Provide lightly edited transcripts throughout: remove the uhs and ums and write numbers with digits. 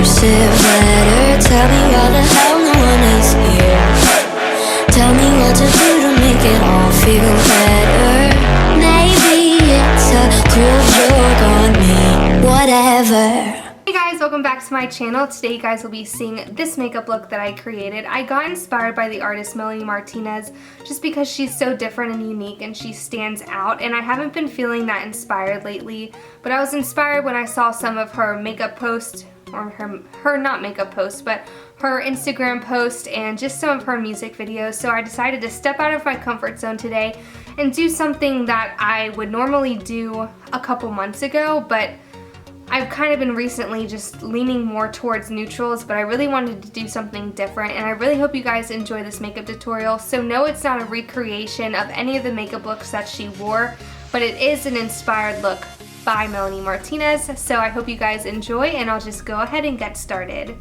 cursive letter. Tell me why the hell no one is here. Tell me what to do to make it all feel better. Maybe it's a cruel joke on me. Whatever. Hey guys, welcome back to my channel. Today you guys will be seeing this makeup look that I created. I got inspired by the artist Melanie Martinez just because she's so different and unique and she stands out, and I haven't been feeling that inspired lately, but I was inspired when I saw some of her makeup posts, or her not makeup posts, but her Instagram post and just some of her music videos. So I decided to step out of my comfort zone today and do something that I would normally do a couple months ago, but I've kind of been recently just leaning more towards neutrals, but I really wanted to do something different, and I really hope you guys enjoy this makeup tutorial. So no, it's not a recreation of any of the makeup looks that she wore, but it is an inspired look by Melanie Martinez. So I hope you guys enjoy, and I'll just go ahead and get started.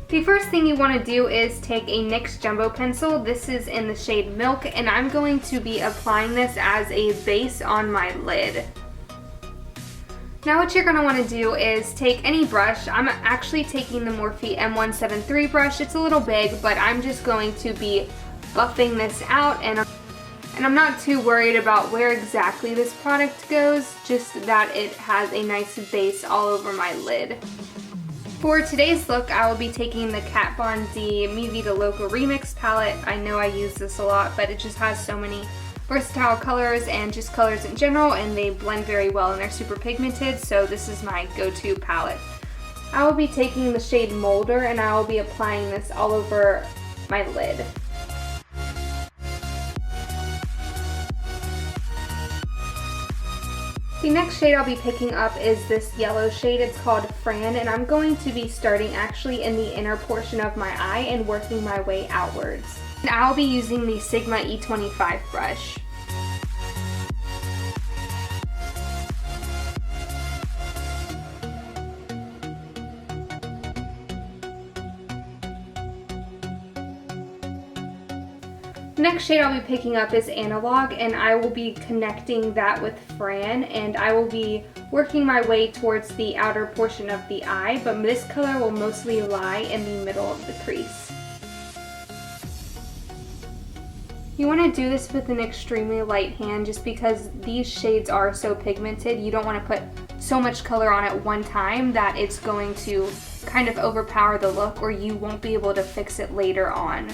The first thing you want to do is take a NYX Jumbo Pencil. This is in the shade Milk, and I'm going to be applying this as a base on my lid. Now what you're going to want to do is take any brush. I'm actually taking the Morphe M173 brush. It's a little big, but I'm just going to be buffing this out, and I'm not too worried about where exactly this product goes, just that it has a nice base all over my lid. For today's look, I will be taking the Katvond MiVidaLocaRemix palette. I know I use this a lot, but it just has so many versatile colors and just colors in general, and they blend very well and they're super pigmented, so this is my go-to palette. I will be taking the shade Molder, and I will be applying this all over my lid. The next shade I'll be picking up is this yellow shade. It's called Fran, and I'm going to be starting actually in the inner portion of my eye and working my way outwards. And I'll be using the Sigma E25 brush. The next shade I'll be picking up is Analog, and I will be connecting that with Fran, and I will be working my way towards the outer portion of the eye, but this color will mostly lie in the middle of the crease. You want to do this with an extremely light hand just because these shades are so pigmented. You don't want to put so much color on at one time that it's going to kind of overpower the look, or you won't be able to fix it later on.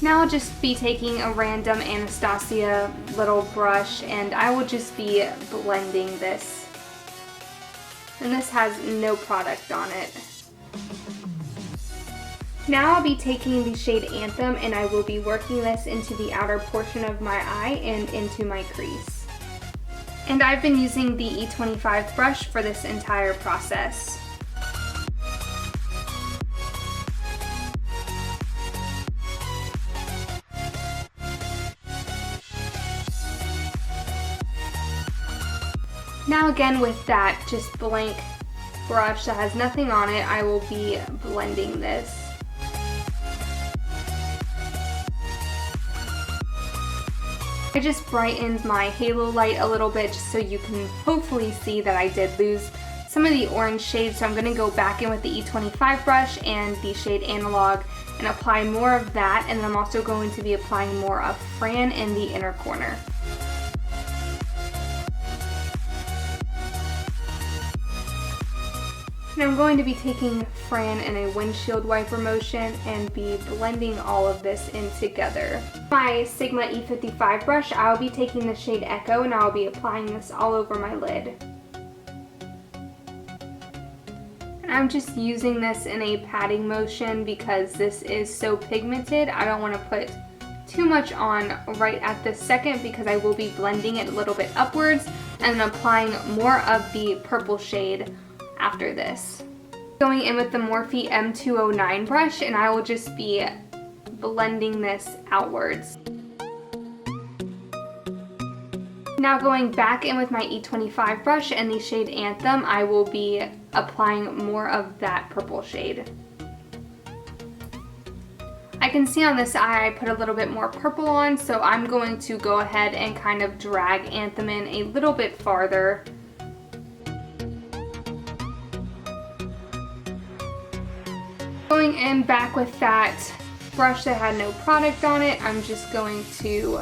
Now I'll just be taking a random Anastasia little brush, and I will just be blending this. And this has no product on it. Now I'll be taking the shade Anthem, and I will be working this into the outer portion of my eye and into my crease. And I've been using the E25 brush for this entire process. Now again, with that just blank brush that has nothing on it, I will be blending this. I just brightened my halo light a little bit just so you can hopefully see that I did lose some of the orange shade, so I'm going to go back in with the E25 brush and the shade Analog and apply more of that, and then I'm also going to be applying more of Fran in the inner corner. And I'm going to be taking Fran in a windshield wiper motion and be blending all of this in together. My Sigma E55 brush, I'll be taking the shade Echo, and I'll be applying this all over my lid. And I'm just using this in a patting motion because this is so pigmented. I don't want to put too much on right at this second because I will be blending it a little bit upwards and then applying more of the purple shade after this. Going in with the Morphe M209 brush, and I will just be blending this outwards. Now going back in with my E25 brush and the shade Anthem, I will be applying more of that purple shade. I can see on this eye I put a little bit more purple on, so I'm going to go ahead and kind of drag Anthem in a little bit farther. Going in back with that brush that had no product on it, I'm just going to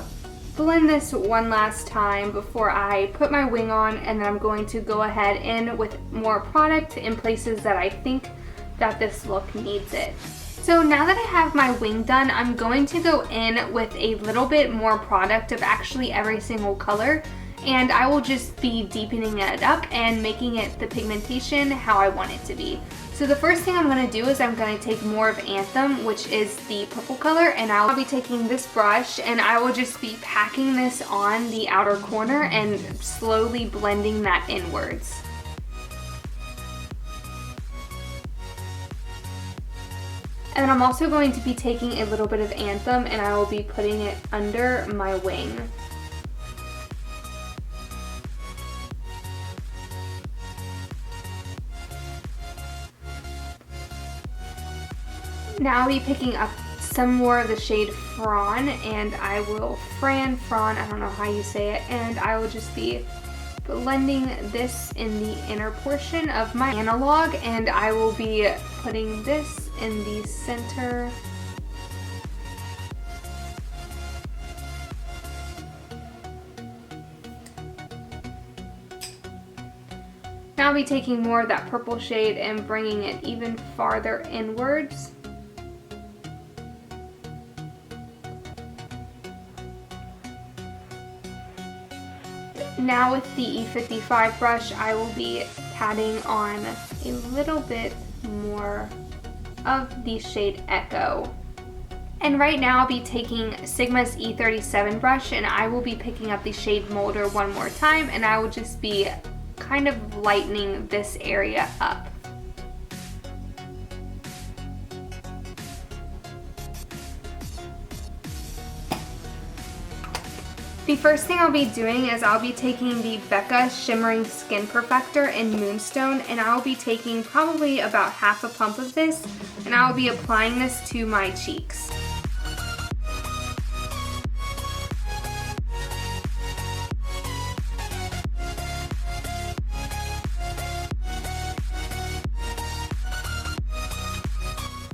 blend this one last time before I put my wing on, and then I'm going to go ahead in with more product in places that I think that this look needs it. So now that I have my wing done, I'm going to go in with a little bit more product of actually every single color, and I will just be deepening it up and making it the pigmentation how I want it to be. So the first thing I'm going to do is I'm going to take more of Anthem, which is the purple color, and I'll be taking this brush and I will just be packing this on the outer corner and slowly blending that inwards. And then I'm also going to be taking a little bit of Anthem and I will be putting it under my wing. Now I'll be picking up some more of the shade Fawn, and I will Fawn, I don't know how you say it, and I will just be blending this in the inner portion of my analog, and I will be putting this in the center. Now I'll be taking more of that purple shade and bringing it even farther inwards. Now with the E55 brush, I will be patting on a little bit more of the shade Echo. And right now I'll be taking Sigma's E37 brush and I will be picking up the shade Molder one more time, and I will just be kind of lightening this area up. The first thing I'll be doing is I'll be taking the Becca Shimmering Skin Perfector in Moonstone, and I'll be taking probably about half a pump of this, and I'll be applying this to my cheeks.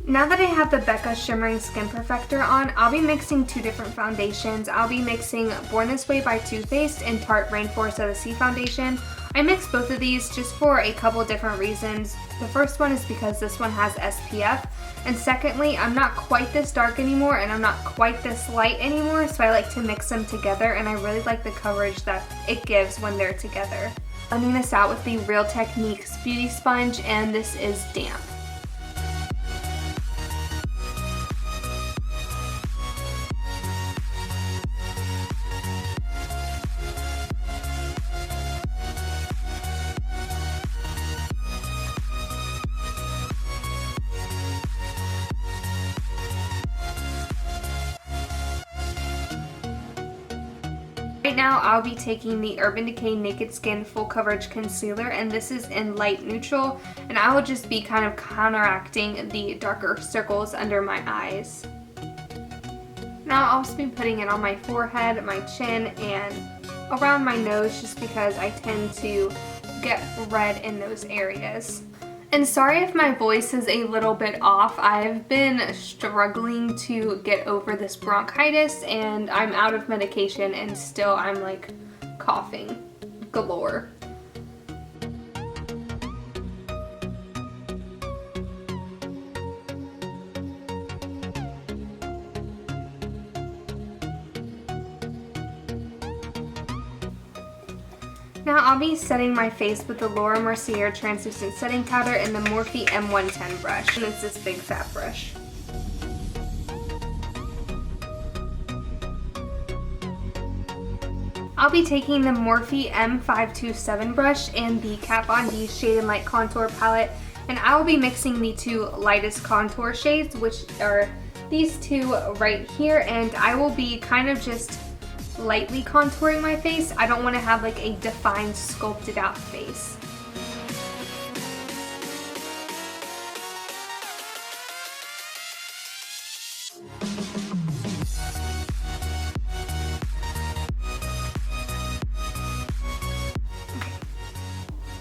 Now that I have the Becca Shimmering Skin Perfector on, I'll be mixing two different foundations. I'll be mixing Born This Way by Too Faced and Tarte Rainforest of the Sea foundation. I mixed both of these just for a couple different reasons. The first one is because this one has SPF, and secondly, I'm not quite this dark anymore and I'm not quite this light anymore, so I like to mix them together, and I really like the coverage that it gives when they're together. Blending this out with the Real Techniques Beauty Sponge, and this is damp. Right now I'll be taking the Urban Decay Naked Skin Full Coverage Concealer, and this is in light neutral, and I will just be kind of counteracting the darker circles under my eyes. Now I'll also be putting it on my forehead, my chin, and around my nose, just because I tend to get red in those areas. And sorry if my voice is a little bit off. I've been struggling to get over this bronchitis, and I'm out of medication and still I'm like coughing galore. Now I'll be setting my face with the Mercier Translucent Setting Powder and the Morphe M110 brush, and it's this big fat brush. I'll be taking the Morphe M527 brush and the Katvond Shade and Light Contour Palette, and I will be mixing the two lightest contour shades, which are these two right here, and I will be kind of just lightly contouring my face. I don't want to have like a defined, sculpted out face.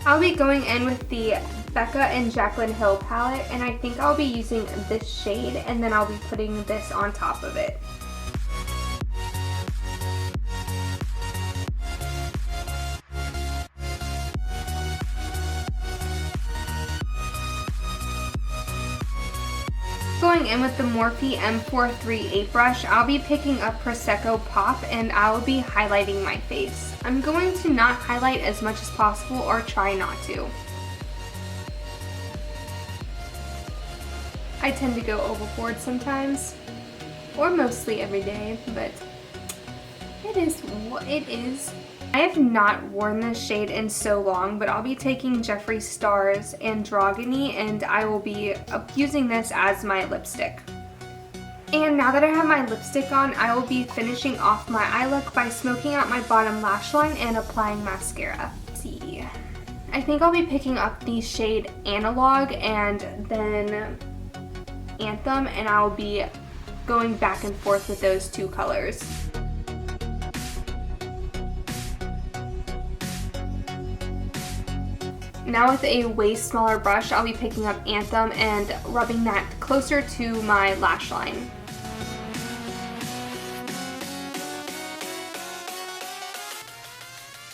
I'll be going in with the BeccaXJaclynHill palette, and I think I'll be using this shade, and then I'll be putting this on top of it. Going in with the Morphe M438 brush, I'll be picking up Prosecco Pop, and I'll be highlighting my face. I'm going to not highlight as much as possible, or try not to. I tend to go overboard sometimes, or mostly every day, but it is what it is. I have not worn this shade in so long, but I'll be taking Jeffree Star's Androgogny, and I will be using this as my lipstick. And now that I have my lipstick on, I will be finishing off my eye look by smoking out my bottom lash line and applying mascara. Let's see. I think I'll be picking up the shade Analog and then Anthem, and I'll be going back and forth with those two colors. Now with a way smaller brush, I'll be picking up Anthem and rubbing that closer to my lash line.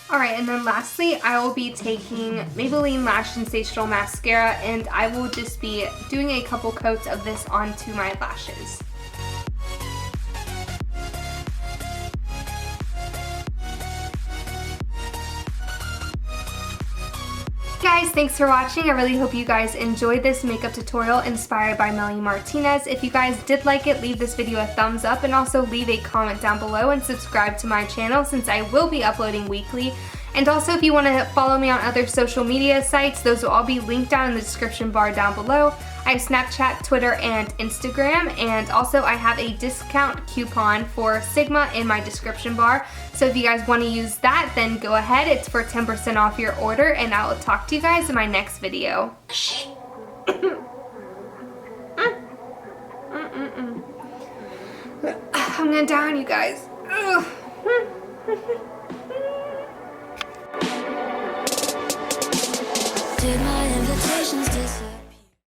Alright, and then lastly, I will be taking Maybelline Lash Sensational Mascara, and I will just be doing a couple coats of this onto my lashes. Guys, thanks for watching. I really hope you guys enjoyed this makeup tutorial inspired by Melanie Martinez. If you guys did like it, leave this video a thumbs up, and also leave a comment down below and subscribe to my channel since I will be uploading weekly. And also, if you want to follow me on other social media sites, those will all be linked down in the description bar down below. I have Snapchat, Twitter, and Instagram, and also I have a discount coupon for Sigma in my description bar. So if you guys want to use that, then go ahead. It's for 10% off your order, and I will talk to you guys in my next video. I'm gonna die on you guys. Did my invitations disappear?